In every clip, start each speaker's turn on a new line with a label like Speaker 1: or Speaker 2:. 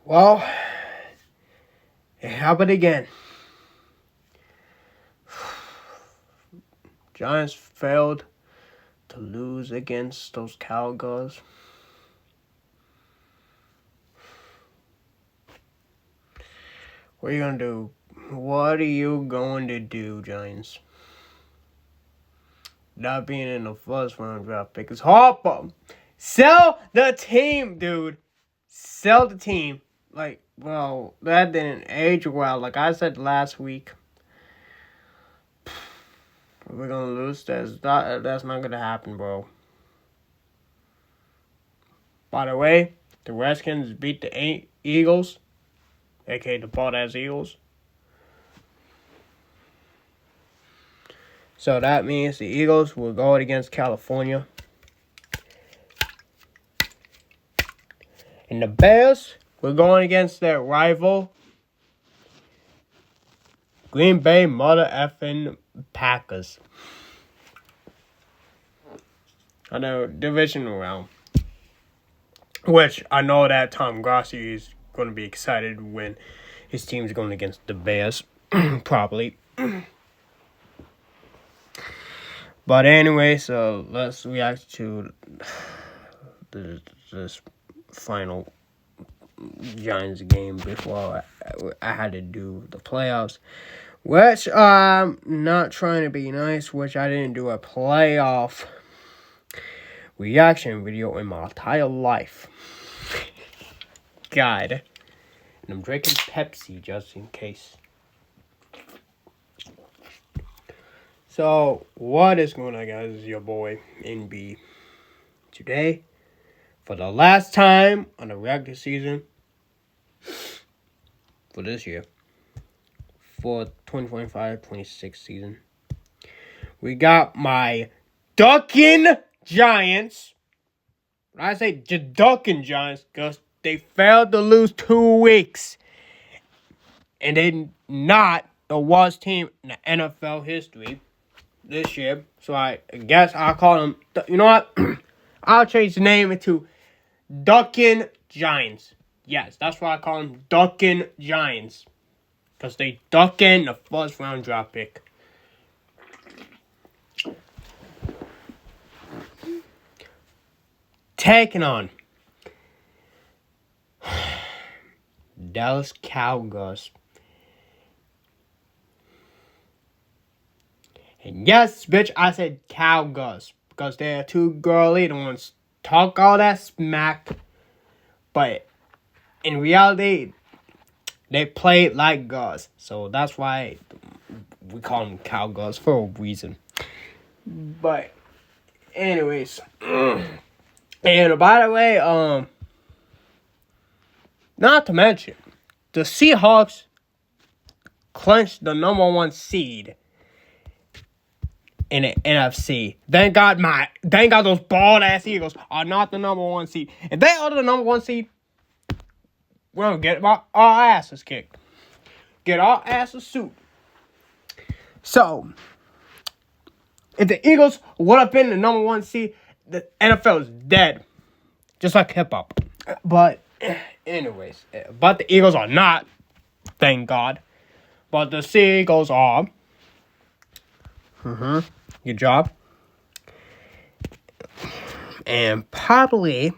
Speaker 1: Well, it happened again. Giants failed to lose against those Cowgirls. What are you gonna do? What are you going to do, Giants? Not being in the first round draft pick is horrible. Sell the team, dude. Sell the team. Like, well, that didn't age well. Like I said last week, we're gonna lose. That's not gonna happen, bro. By the way, the Redskins beat the Eagles, aka the Bald-ass Eagles. So that means the Eagles will go against California. And the Bears were going against their rival, Green Bay mother effing Packers. I know, divisional round. Which I know that Tom Grossi is going to be excited when his team's going against the Bears. Probably. But anyway, so let's react to this final Giants game before I had to do the playoffs. Which I'm not trying to be nice, which I didn't do a playoff reaction video in my entire life. God. And I'm drinking Pepsi just in case. So, what is going on, guys? It's your boy, NB. Today, for the last time on the regular season for this year, for 2025-26 season, we got my Ducking Giants. When I say Ducking Giants, because they failed to lose 2 weeks. And they're not the worst team in the NFL history this year. So I guess I'll call them, you know what? I'll change the name into Ducking Giants. Yes, that's why I call them Ducking Giants. Because they ducking the first round draft pick. Taking on Dallas Cowgirls. And yes, bitch, I said Cowgirls. Because they're too girly. They want to talk all that smack. But in reality, they play like girls. So that's why we call them Cowgirls for a reason. But anyways. And by the way, not to mention, the Seahawks clinched the number 1 seed in the NFC. Thank God those bald-ass Eagles are not the number 1 seed. If they are the number 1 seed, we're going to get our asses kicked. Get our asses sued. So, if the Eagles would have been the number 1 seed, the NFL is dead. Just like hip-hop. But, anyways. But the Eagles are not. Thank God. But the Seagulls are. Good job. And probably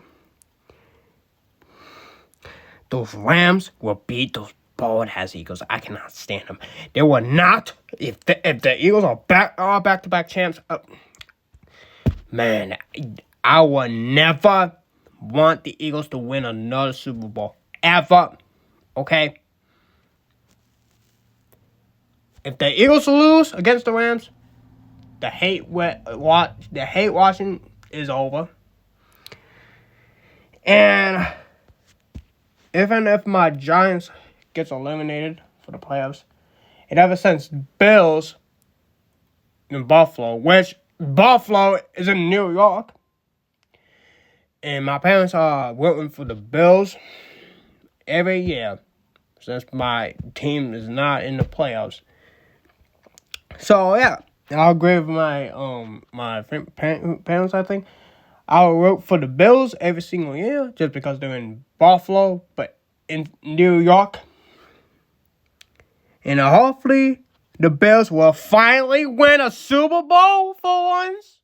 Speaker 1: those Rams will beat those bald-ass Eagles. I cannot stand them. They will not. If the Eagles are back-to-back champs, man, I will never want the Eagles to win another Super Bowl. Ever. Okay? If the Eagles lose against the Rams, the hate watching is over. And even if my Giants gets eliminated for the playoffs, and ever since Bills in Buffalo, which Buffalo is in New York, and my parents are rooting for the Bills every year since my team is not in the playoffs. So yeah, I'll agree with my parents. I think I would root for the Bills every single year just because they're in Buffalo, but in New York. And hopefully the Bills will finally win a Super Bowl for once.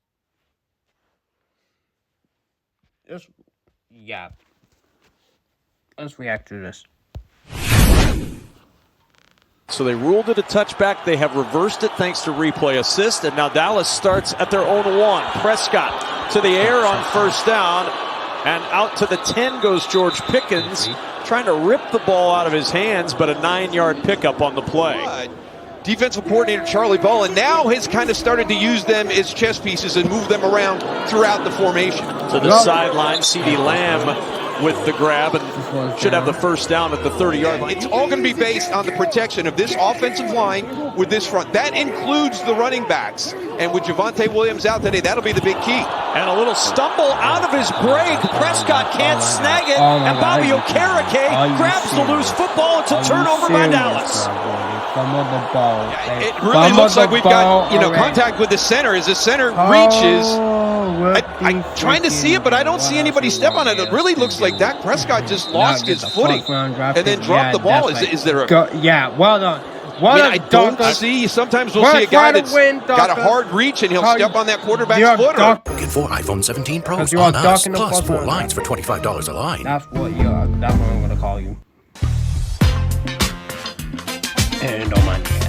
Speaker 1: Let's react to this.
Speaker 2: So they ruled it a touchback. They have reversed it thanks to replay assist. And now Dallas starts at their own 1. Prescott to the air on first down. And out to the 10 goes George Pickens, trying to rip the ball out of his hands, but a 9-yard pickup on the play.
Speaker 3: Defensive coordinator Charlie Ballin now has kind of started to use them as chess pieces and move them around throughout the formation.
Speaker 2: To the sideline, CeeDee Lamb with the grab and should have the first down at the 30-yard line.
Speaker 3: It's all going to be based on the protection of this offensive line with this front. That includes the running backs. And with Javonte Williams out today, that'll be the big key.
Speaker 2: And a little stumble out of his break. Prescott can't snag it. And Bobby Okereke grabs the loose football. It's a turnover by Dallas.
Speaker 3: It really looks like we've got contact with the center as the center reaches. I'm trying to see it, but I don't see anybody step on it. It really looks like Dak Prescott just lost his footing and then dropped the ball. Is there a...
Speaker 1: Yeah, well done.
Speaker 3: I don't see. Sometimes we'll see a guy that's got a hard reach and he'll step on that quarterback's foot.
Speaker 4: Get 4 iPhone 17 Pros on us, plus 4 lines for $25 a line.
Speaker 1: That's what I'm going to call you. And don't mind that.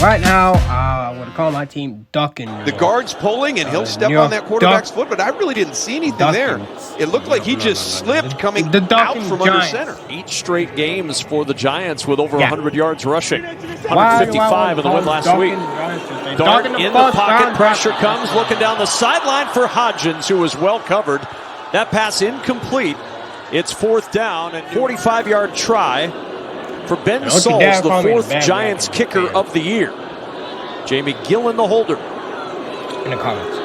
Speaker 1: Right now, I would call my team ducking.
Speaker 3: The guard's pulling, and he'll step on that quarterback's foot, but I really didn't see anything there. It looked like he just slipped coming out from under center.
Speaker 2: 8 straight games for the Giants with over 100 yards rushing. 155 in the win last week. Dart in the pocket, pressure comes, looking down the sideline for Hodgins, who was well covered. That pass incomplete. It's 4th down and 45-yard try for Ben Sauls, the 4th Giants kicker of the year. Jamie Gillen, the holder.
Speaker 1: In the comments.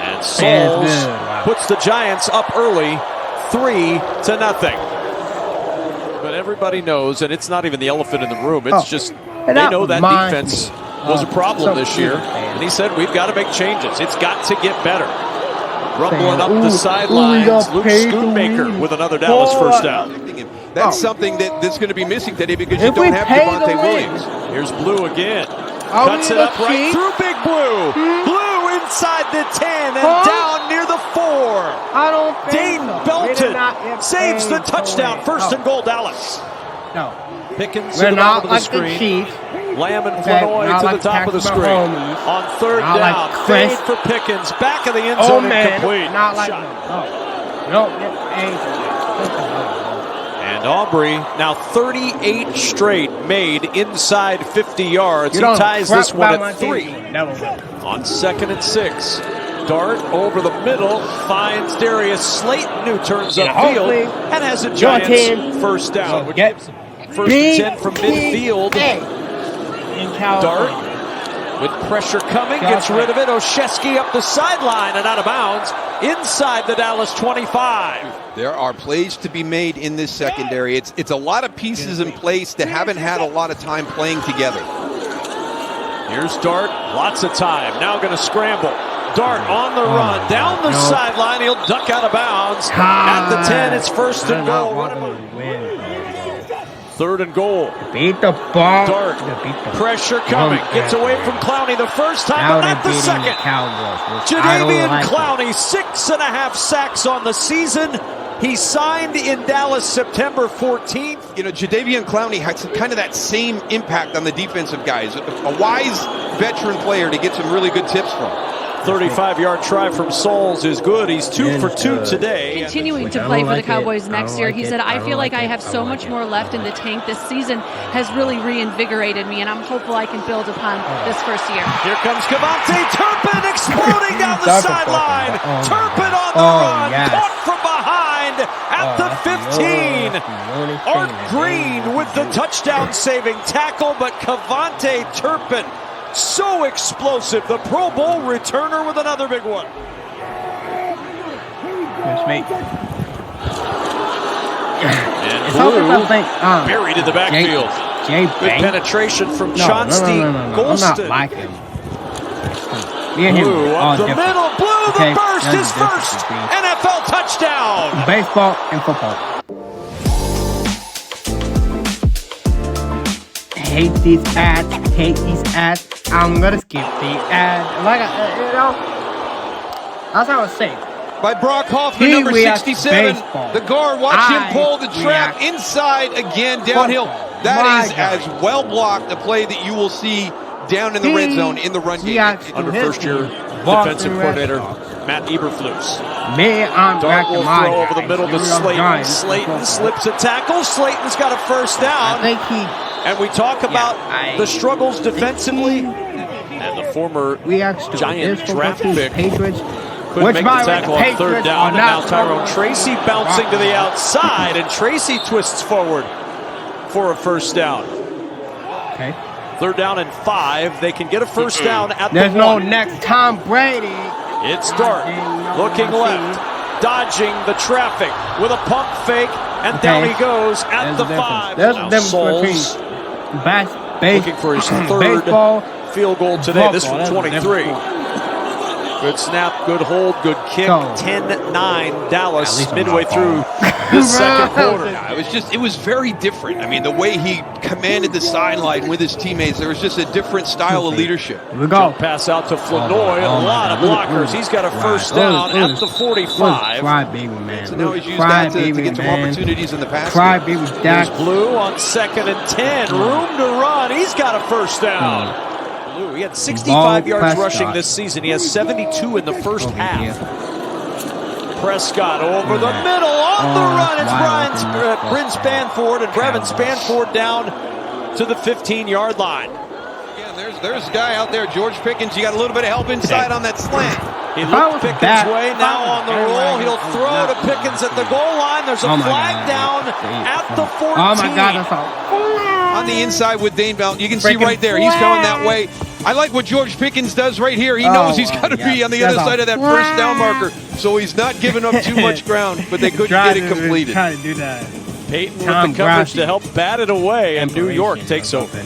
Speaker 2: And Sauls puts the Giants up early, 3-0. But everybody knows, and it's not even the elephant in the room, it's just they know that defense was a problem this year. And he said, we've got to make changes. It's got to get better. Rumbling up the sidelines, Luke Schoonmaker with another Dallas first down.
Speaker 3: That's something that's going to be missing today because you don't have Javonte Williams.
Speaker 2: Here's Blue again. Cuts it up right through Big Blue. Blue inside the 10 and down near the 4. Dane Belton saves the touchdown. 1st and goal, Dallas.
Speaker 1: No.
Speaker 2: Pickens to the bottom of the screen. Lamb and Flournoy to the top of the screen. On 3rd down, fade for Pickens. Back of the end zone, incomplete. And Aubrey, now 38 straight made inside 50 yards. He ties this one at 3. On 2nd and 6. Dart over the middle, finds Darius Slayton, who turns upfield and has a Giants first down. Which gives him 1st and 10 from midfield. Dart with pressure coming, gets rid of it. Oshesky up the sideline and out of bounds inside the Dallas 25.
Speaker 3: There are plays to be made in this secondary. It's a lot of pieces in place that haven't had a lot of time playing together.
Speaker 2: Here's Dart, lots of time. Now going to scramble. Dart on the run, down the sideline. He'll duck out of bounds. At the 10, it's 1st and goal. 3rd and goal.
Speaker 1: Beat the ball.
Speaker 2: Dart. Pressure coming. Gets away from Clowney the first time, but not the second. Jadeveon Clowney, 6.5 sacks on the season. He signed in Dallas September 14th.
Speaker 3: Jadeveon Clowney has kind of that same impact on the defensive guys. A wise veteran player to get some really good tips from.
Speaker 2: 35-yard try from Sauls is good. He's 2 for 2 today.
Speaker 5: Continuing to play for the Cowboys next year. He said, I feel like I have so much more left in the tank. This season has really reinvigorated me, and I'm hopeful I can build upon this first year.
Speaker 2: Here comes KaVontae Turpin exploding down the sideline. Turpin on the run. Caught from behind at the 15. Art Green with the touchdown-saving tackle, but KaVontae Turpin so explosive. The Pro Bowl returner with another big one.
Speaker 1: Yes, mate.
Speaker 2: And Blue buried in the backfield. Good penetration from Chauncey Golston.
Speaker 1: I'm not like him.
Speaker 2: Blue up the middle. Blue the burst, his first NFL touchdown.
Speaker 1: Baseball and football. Hate these ads. I'm gonna skip the ad. Like, that's how I say.
Speaker 3: By Brock Hoffman, number 67. The guard, watch him pull the trap inside again, downhill. That is as well blocked a play that you will see down in the red zone in the run game.
Speaker 2: Under first-year defensive coordinator Matt Eberflus.
Speaker 1: Dart
Speaker 2: will throw over the middle to Slayton. Slayton slips a tackle. Slayton's got a first down. And we talk about the struggles defensively. And the former Giant draft pick couldn't make the tackle on third down. And now Tyrone Tracy bouncing to the outside. And Tracy twists forward for a first down.
Speaker 1: Okay.
Speaker 2: Third down and 5. They can get a first down at
Speaker 1: There's
Speaker 2: the
Speaker 1: no
Speaker 2: 1.
Speaker 1: next Tom Brady.
Speaker 2: It's Dart looking left, dodging the traffic with a pump fake, and down he goes at the 5.
Speaker 1: There's a difference between
Speaker 2: looking for his third field goal today. This from 23. Good snap, good hold, good kick. 10-9 Dallas midway through the second quarter.
Speaker 3: Yeah, it was very different. I mean, the way he commanded the sideline with his teammates, there was just a different style of leadership.
Speaker 1: Here we go.
Speaker 2: Jump pass out to Flanoy. A lot of blockers. He's got a first down at the 45.
Speaker 1: Cry baby, man.
Speaker 3: So now he's used that to get some opportunities in the pass.
Speaker 1: Cry baby,
Speaker 2: Here's Blue on 2nd and 10. Room to run. He's got a first down. He had 65 yards rushing this season. He has 72 in the first half. Prescott over the middle on the run. It's Bryn Spanford and Brevin Spanford down to the 15-yard line.
Speaker 3: Again, there's a guy out there, George Pickens. You got a little bit of help inside on that slant.
Speaker 2: He looked Pickens' way. Now on the roll, he'll throw to Pickens at the goal line. There's a flag down at the 14.
Speaker 1: Oh my God, that's all.
Speaker 3: On the inside with Dane Bell. You can see right there, he's going that way. I like what George Pickens does right here. He knows he's got to be on the other side of that first down marker, so he's not giving up too much ground, but they couldn't get it completed.
Speaker 1: Trying to do that.
Speaker 2: Peyton with the coverage to help bat it away, and New York takes over.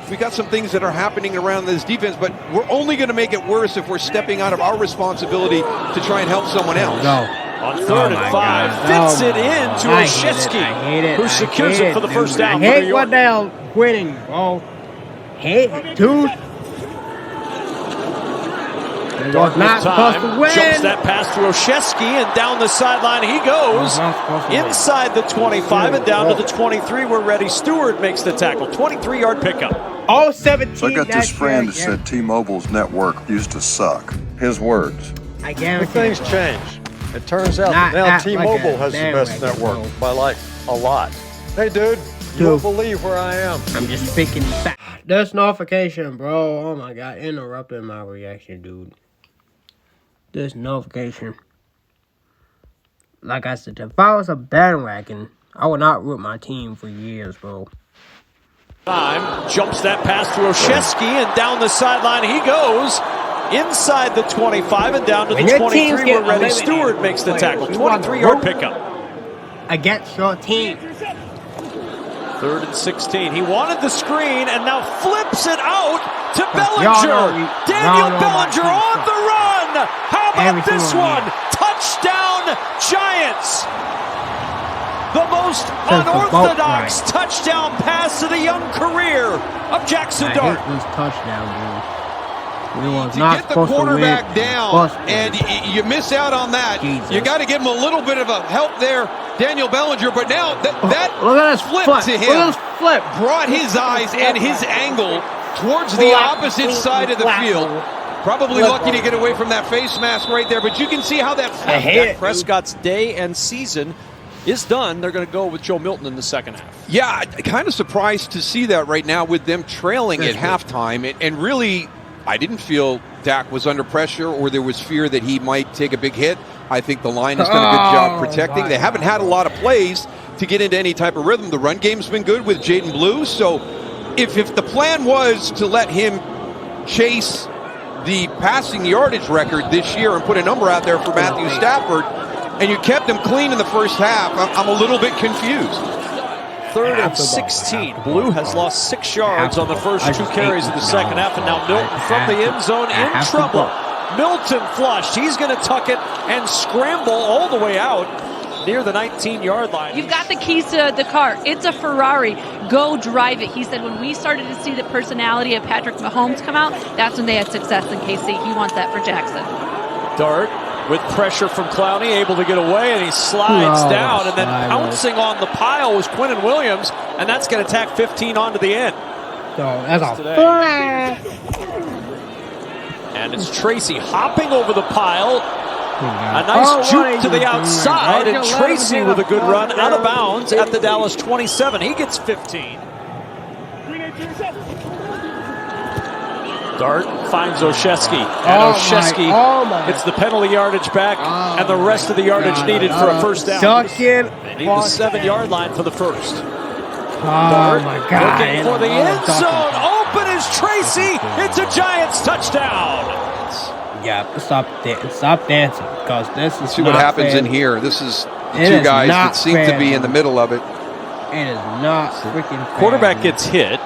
Speaker 3: We got some things that are happening around this defense, but we're only going to make it worse if we're stepping out of our responsibility to try and help someone else.
Speaker 2: On 3rd and 5, fits it in to Oshetsky, who secures it for the first down.
Speaker 1: I hate what they're winning, bro. Hate, dude.
Speaker 2: Dark not supposed to win. Jumps that pass to Oshetsky, and down the sideline he goes. Inside the 25 and down to the 23 where Reddy Stewart makes the tackle. 23-yard pickup.
Speaker 1: All 17.
Speaker 6: So I got this friend that said T-Mobile's network used to suck. His words.
Speaker 1: I guarantee
Speaker 7: things change. It turns out that now T-Mobile has the best network by like a lot. Hey, dude, you won't believe where I am.
Speaker 1: I'm just speaking back. This notification, bro. Oh my God, interrupting my reaction, dude. This notification. Like I said, if I was a bandwagon, I would not root my team for years, bro.
Speaker 2: Jumps that pass to Oshetsky, and down the sideline he goes. Inside the 25 and down to the 23 where Reddy Stewart makes the tackle. 23-yard pickup.
Speaker 1: Against your team.
Speaker 2: 3rd and 16. He wanted the screen and now flips it out to Bellinger. Daniel Bellinger on the run. How about this one? Touchdown, Giants. The most unorthodox touchdown pass of the young career of Jackson Dart.
Speaker 1: I hate this touchdown, dude.
Speaker 3: To get the quarterback down, and you miss out on that. You got to give him a little bit of a help there, Daniel Bellinger. But now that flip to him brought his eyes and his angle towards the opposite side of the field. Probably lucky to get away from that face mask right there, but you can see how that
Speaker 2: Prescott's day and season is done. They're going to go with Joe Milton in the second half.
Speaker 3: Yeah, kind of surprised to see that right now with them trailing at halftime. And really, I didn't feel Dak was under pressure or there was fear that he might take a big hit. I think the line has done a good job protecting. They haven't had a lot of plays to get into any type of rhythm. The run game's been good with Jaden Blue. So if the plan was to let him chase the passing yardage record this year and put a number out there for Matthew Stafford, and you kept him clean in the first half, I'm a little bit confused.
Speaker 2: 3rd and 16. Blue has lost 6 yards on the first 2 carries of the second half, and now Milton from the end zone in trouble. Milton flushed. He's going to tuck it and scramble all the way out near the 19-yard line.
Speaker 5: You've got the keys to the car. It's a Ferrari. Go drive it. He said when we started to see the personality of Patrick Mahomes come out, that's when they had success in KC. He wants that for Jackson.
Speaker 2: Dart with pressure from Clowney, able to get away, and he slides down, and then pouncing on the pile was Quinnen Williams, and that's going to tack 15 onto the end.
Speaker 1: So that's a flag.
Speaker 2: And it's Tracy hopping over the pile. A nice juke to the outside, and Tracy with a good run out of bounds at the Dallas 27. He gets 15. Dart finds Olszewski, and Olszewski gets the penalty yardage back and the rest of the yardage needed for a first down. They need the 7-yard line for the first. Dart looking for the end zone. Open is Tracy. It's a Giants touchdown.
Speaker 1: Yeah, stop dancing, because this is
Speaker 3: see what happens in here. This is the two guys that seem to be in the middle of it.
Speaker 1: It is not freaking fair.
Speaker 2: Quarterback gets hit.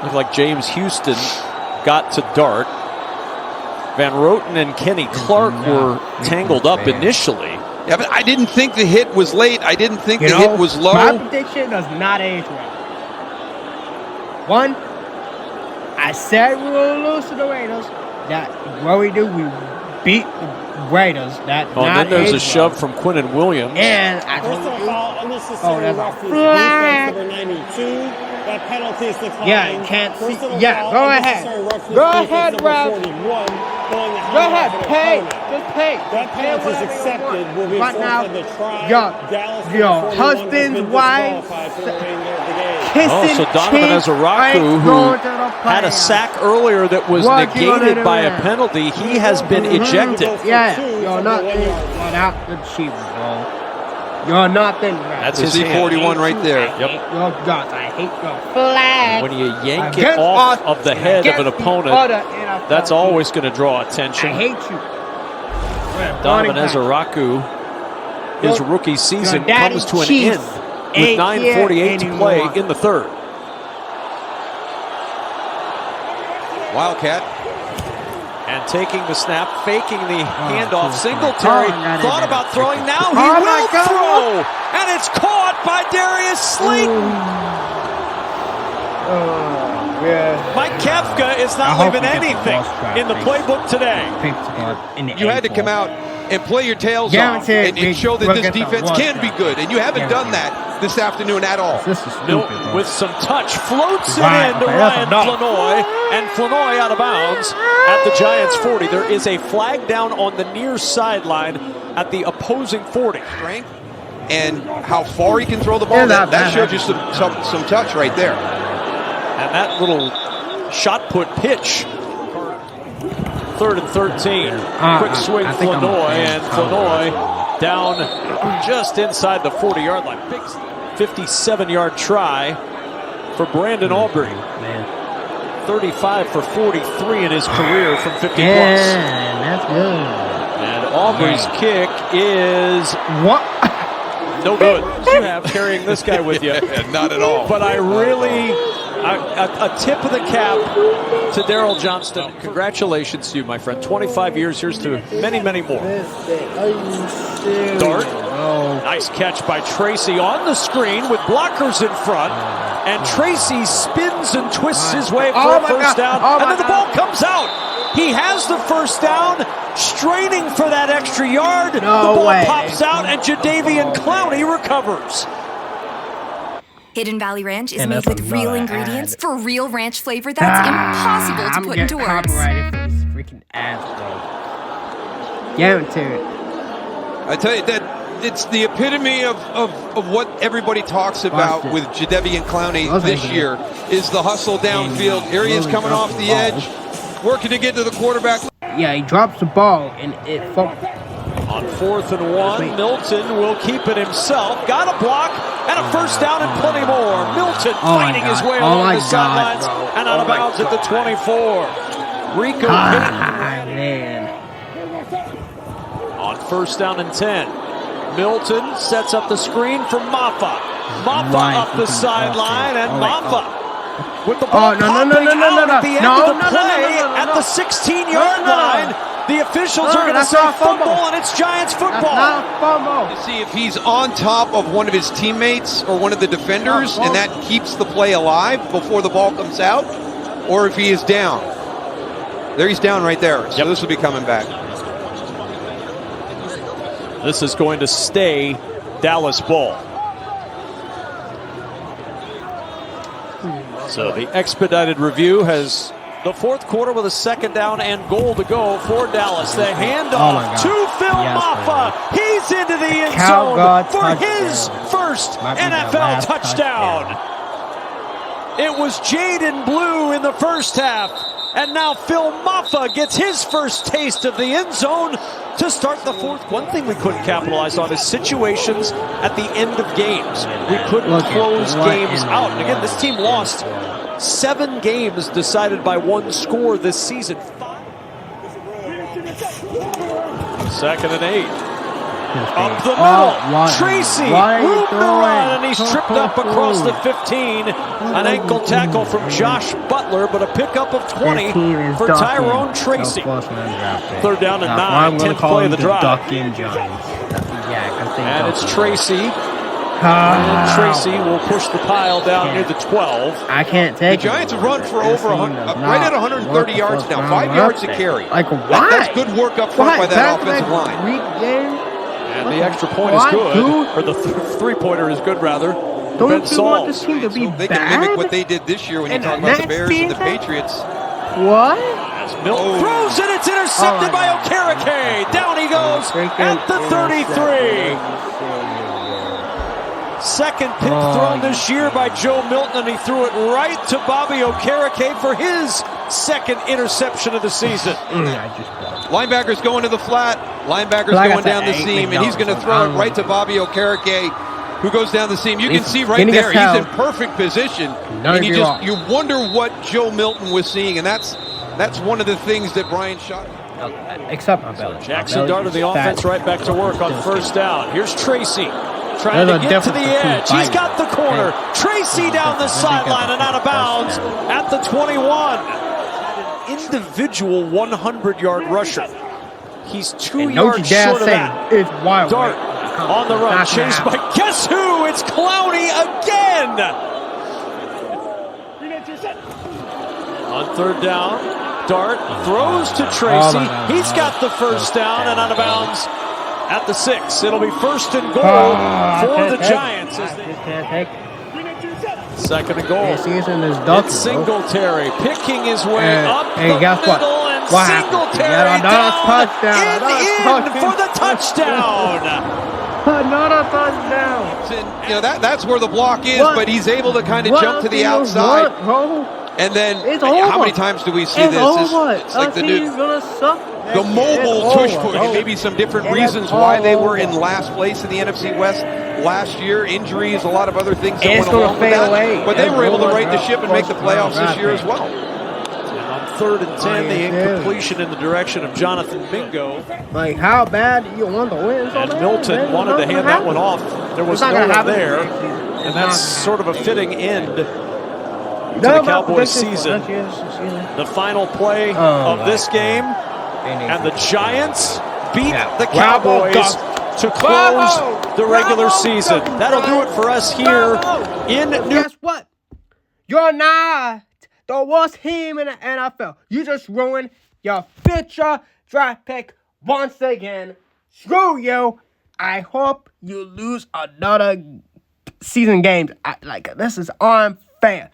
Speaker 2: Looked like James Houston got to Dart. Van Roten and Kenny Clark were tangled up initially.
Speaker 3: Yeah, but I didn't think the hit was late. I didn't think the hit was low.
Speaker 1: My prediction does not age well. One, I said we will lose to the Raiders. That what we do, we beat the Raiders. That
Speaker 2: then there's a shove from Quinnen Williams.
Speaker 1: And I told you, that's a flag.
Speaker 8: Number 92. That penalty is declined.
Speaker 1: Yeah, you can't see. Yeah, go ahead. Go ahead, Ralph. Go ahead, pay. Just pay.
Speaker 8: That penalty is accepted. Will be
Speaker 1: right now,
Speaker 8: the try.
Speaker 1: Your husband's wife kissing
Speaker 2: so Donovan Ezeraku, who had a sack earlier that was negated by a penalty, he has been ejected.
Speaker 1: Yeah, you're not the Chiefs, bro. You're nothing.
Speaker 2: That's his
Speaker 3: C41 right there.
Speaker 1: Yep. Your guts. I hate your flag.
Speaker 2: When you yank it off of the head of an opponent, that's always going to draw attention.
Speaker 1: I hate you.
Speaker 2: Donovan Ezeraku, his rookie season comes to an end with 9:48 to play in the third.
Speaker 3: Wildcat.
Speaker 2: And taking the snap, faking the handoff. Singletary thought about throwing. Now he will throw! And it's caught by Darius Slayton. Mike Kafka is not leaving anything in the playbook today.
Speaker 3: You had to come out and play your tails off and show that this defense can be good. And you haven't done that this afternoon at all.
Speaker 2: Milton with some touch floats it in to Ryan Flanoy, and Flanoy out of bounds at the Giants 40. There is a flag down on the near sideline at the opposing 40.
Speaker 3: Strength and how far he can throw the ball. That showed you some touch right there.
Speaker 2: And that little shot put pitch. 3rd and 13. Quick swing Flanoy, and Flanoy down just inside the 40-yard line. Big 57-yard try for Brandon Aubrey. 35 for 43 in his career from 50 plus.
Speaker 1: Yeah, that's good.
Speaker 2: And Aubrey's kick is no good. You have carrying this guy with you.
Speaker 3: Not at all.
Speaker 2: But I really, a tip of the cap to Daryl Johnston. Congratulations to you, my friend. 25 years. Here's to many, many more. Dart. Nice catch by Tracy on the screen with blockers in front. And Tracy spins and twists his way for a first down. And then the ball comes out. He has the first down, straining for that extra yard. The ball pops out, and Jadeveon Clowney recovers.
Speaker 9: Hidden Valley Ranch is made with real ingredients for real ranch flavor that's impossible to put into words.
Speaker 1: Copyrighted for this freaking ads, bro. Guaranteed.
Speaker 3: I tell you that it's the epitome of what everybody talks about with Jadeveon Clowney this year is the hustle downfield. Here he is coming off the edge, working to get to the quarterback.
Speaker 1: Yeah, he drops the ball and it
Speaker 2: On 4th and 1, Milton will keep it himself. Got a block and a first down and plenty more. Milton fighting his way along the sidelines and out of bounds at the 24. Rico
Speaker 1: man.
Speaker 2: On 1st down and 10. Milton sets up the screen for Maffa. Maffa up the sideline, and Maffa with the ball popping out at the end of the play at the 16-yard line. The officials are going to say fumble, and it's Giants football.
Speaker 3: To see if he's on top of one of his teammates or one of the defenders, and that keeps the play alive before the ball comes out, or if he is down. There he's down right there, so this will be coming back.
Speaker 2: This is going to stay Dallas ball. So the expedited review has the fourth quarter with a second down and goal to go for Dallas. The handoff to Phil Maffa. He's into the end zone for his first NFL touchdown. It was Jaden Blue in the first half, and now Phil Maffa gets his first taste of the end zone to start the fourth. One thing we couldn't capitalize on is situations at the end of games. We couldn't close games out. And again, this team lost 7 games decided by one score this season. 2nd and 8. Up the middle. Tracy, room to run, and he's tripped up across the 15. An ankle tackle from Josh Butler, but a pickup of 20 for Tyrone Tracy. 3rd down and 9, 10th play of the drive. And it's Tracy. And Tracy will push the pile down near the 12.
Speaker 1: I can't take
Speaker 3: the Giants have run for over right at 130 yards now, 5 yards to carry.
Speaker 1: Like what?
Speaker 3: That's good work up front by that offensive line.
Speaker 2: And the extra point is good, or the three-pointer is good, rather.
Speaker 1: Don't you want this team to be
Speaker 3: bad? They can mimic what they did this year when you talk about the Bears and the Patriots.
Speaker 1: What?
Speaker 2: As Milton throws it, it's intercepted by Okereke. Down he goes at the 33. Second pick thrown this year by Joe Milton, and he threw it right to Bobby Okereke for his second interception of the season.
Speaker 3: Linebackers going to the flat, linebackers going down the seam, and he's going to throw it right to Bobby Okereke, who goes down the seam. You can see right there, he's in perfect position, and you wonder what Joe Milton was seeing, and that's one of the things that Brian shot.
Speaker 1: Except my belly.
Speaker 2: Jackson darted the offense right back to work on 1st down. Here's Tracy. Trying to get to the edge. He's got the corner. Tracy down the sideline and out of bounds at the 21. An individual 100-yard rusher. He's 2 yards short of that.
Speaker 1: It's wild.
Speaker 2: Dart on the run. Chased by guess who? It's Clowney again. On 3rd down, Dart throws to Tracy. He's got the first down and out of bounds at the 6. It'll be 1st and goal for the Giants. 2nd and goal. It's Singletary picking his way up the middle, and Singletary down in for the touchdown.
Speaker 1: Another touchdown.
Speaker 3: And, you know, that's where the block is, but he's able to kind of jump to the outside. And then, how many times do we see this? It's like the mobile tush push. Maybe some different reasons why they were in last place in the NFC West last year. Injuries, a lot of other things that went along with that. But they were able to right the ship and make the playoffs this year as well.
Speaker 2: And on 3rd and 10, the incompletion in the direction of Jonathan Mingo.
Speaker 1: Like, how bad do you want to win?
Speaker 2: And Milton wanted to hand that one off. There was no one there. And that's sort of a fitting end to the Cowboys season. The final play of this game, and the Giants beat the Cowboys to close the regular season. That'll do it for us here in New.
Speaker 1: Guess what? You're not the worst team in the NFL. You just ruined your future draft pick once again. Screw you. I hope you lose another season games. This is unfair.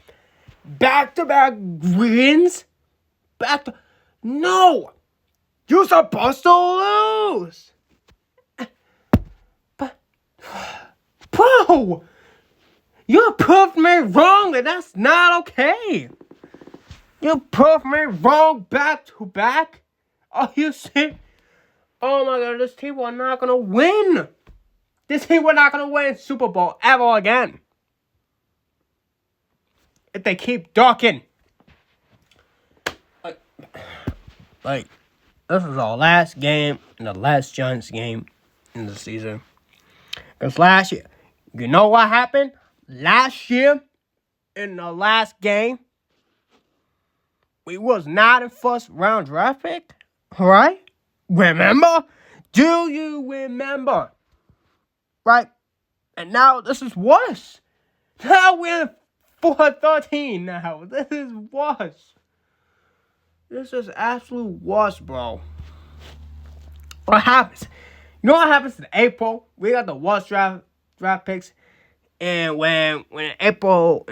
Speaker 1: Back-to-back wins? No! You're supposed to lose! But, bro! You proved me wrong, and that's not okay! You proved me wrong back-to-back? Are you serious? Oh my god, this team was not gonna win! This team was not gonna win Super Bowl ever again! If they keep ducking. Like, this is our last game and the last Giants game in the season. Because last year, you know what happened? Last year, in the last game, we was not in first round draft pick. Right? Remember? Do you remember? Right? And now this is worse. Now we're 4-13 now. This is worse. This is absolute worse, bro. What happens? You know what happens in April? We got the worst draft picks. And when April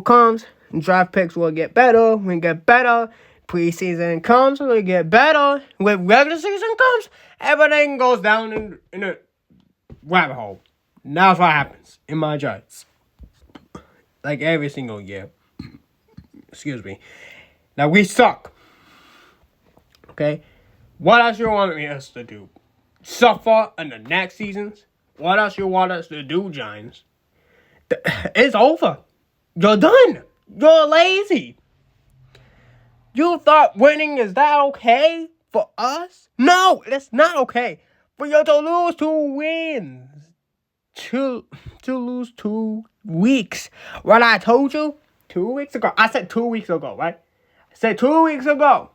Speaker 1: comes, draft picks will get better. When get better, preseason comes, will get better. When regular season comes, everything goes down in a rabbit hole. And that's what happens in my Giants. Like every single year. Excuse me. Now we suck. Okay? What else you want us to do? Suffer in the next seasons? What else you want us to do, Giants? It's over. You're done. You're lazy. You thought winning is that okay for us? No, it's not okay for you to lose 2 wins. To lose 2 weeks. What I told you 2 weeks ago. I said 2 weeks ago, right? I said 2 weeks ago.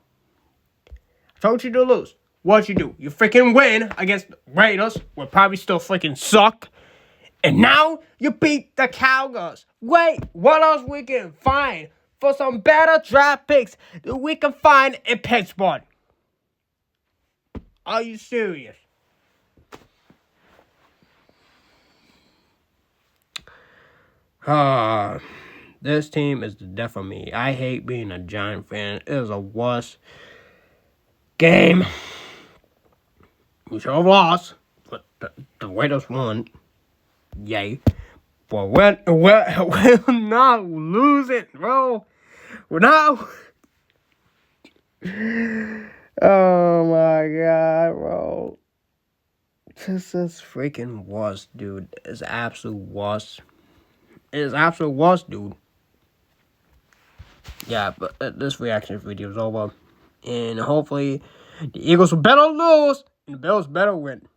Speaker 1: I told you to lose. What'd you do? You freaking win against the Raiders. Will probably still freaking suck. And now you beat the Cowgirls. Wait, what else we can find for some better draft picks that we can find in Pittsburgh? Are you serious? This team is the death of me. I hate being a Giant fan. It is a worst game. We should have lost, but the Raiders won. Yay. But we're not losing, bro. We're not. Oh my god, bro. This is freaking worse, dude. It's absolute worse. It's absolute worse, dude. Yeah, but this reaction video is over. And hopefully the Eagles will better lose and the Bills better win.